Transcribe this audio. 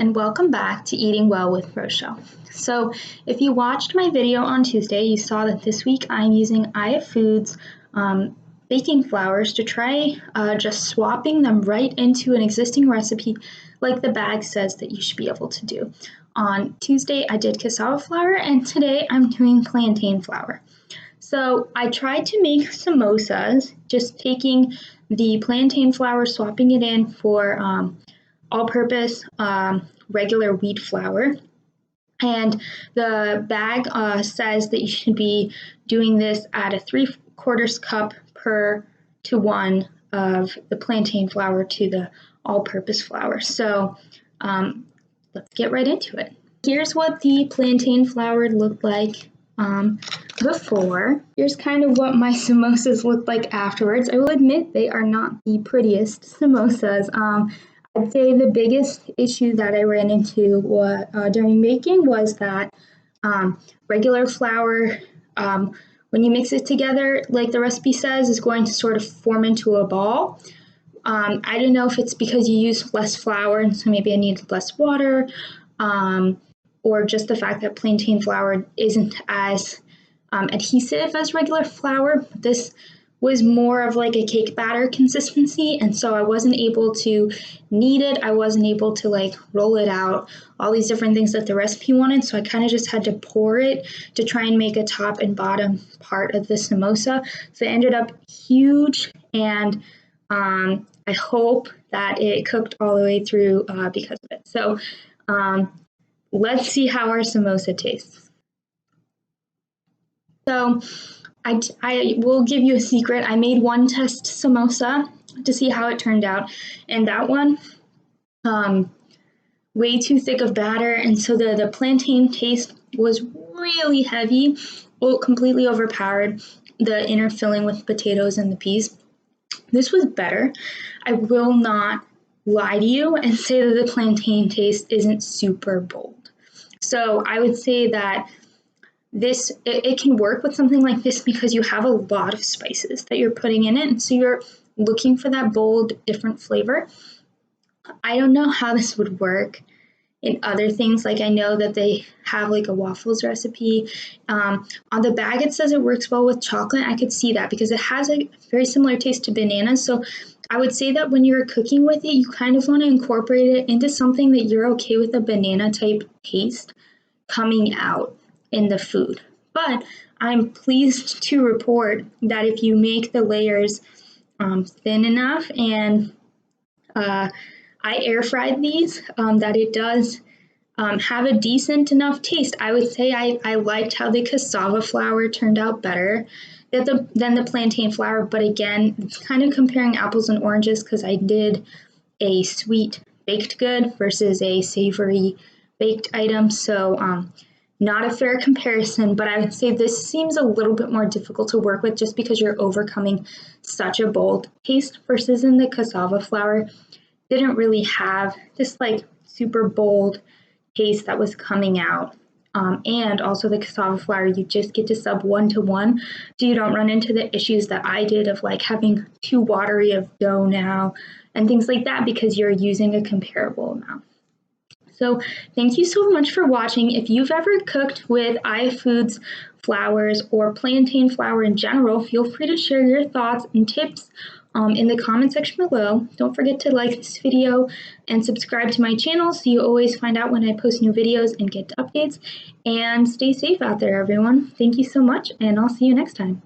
and welcome back to Eating Well with Rochelle. So if you watched my video on Tuesday, you saw that this week I'm using Iya Foods baking flours to try just swapping them right into an existing recipe like the bag says that you should be able to do. On Tuesday I did cassava flour and today I'm doing plantain flour. So I tried to make samosas, just taking the plantain flour, swapping it in for all-purpose regular wheat flour. And the bag says that you should be doing this at a 3/4 cup to 1 of the plantain flour to the all-purpose flour. So let's get right into it. Here's what the plantain flour looked like before. Here's kind of what my samosas looked like afterwards. I will admit they are not the prettiest samosas. I'd say the biggest issue that I ran into during making was that regular flour, when you mix it together, like the recipe says, is going to sort of form into a ball. I don't know if it's because you use less flour and so maybe I need less water, or just the fact that plantain flour isn't as adhesive as regular flour. This was more of like a cake batter consistency, and so I wasn't able to knead it. I wasn't able to like roll it out, all these different things that the recipe wanted, so I kind of just had to pour it to try and make a top and bottom part of the samosa. So it ended up huge, and I hope that it cooked all the way through because of it. So let's see how our samosa tastes. So I will give you a secret. I made one test samosa to see how it turned out, and that one, way too thick of batter, and so the plantain taste was really heavy, completely overpowered the inner filling with potatoes and the peas. This was better. I will not lie to you and say that the plantain taste isn't super bold. So I would say that it can work with something like this because you have a lot of spices that you're putting in it, and so you're looking for that bold, different flavor. I don't know how this would work in other things. Like I know that they have like a waffles recipe. On the bag it says it works well with chocolate. I could see that because it has a very similar taste to bananas. So I would say that when you're cooking with it, you kind of want to incorporate it into something that you're okay with a banana type taste coming out in the food. But I'm pleased to report that if you make the layers thin enough, and I air fried these, that it does have a decent enough taste. I would say I liked how the cassava flour turned out better than the plantain flour, but again, it's kind of comparing apples and oranges because I did a sweet baked good versus a savory baked item, so not a fair comparison, but I would say this seems a little bit more difficult to work with just because you're overcoming such a bold taste versus in the cassava flour didn't really have this like super bold taste that was coming out. And also the cassava flour, you just get to sub 1 to 1, so you don't run into the issues that I did of like having too watery of dough now and things like that because you're using a comparable amount. So thank you so much for watching. If you've ever cooked with Iya Foods flours or plantain flour in general, feel free to share your thoughts and tips in the comment section below. Don't forget to like this video and subscribe to my channel so you always find out when I post new videos and get updates. And stay safe out there, everyone. Thank you so much, and I'll see you next time.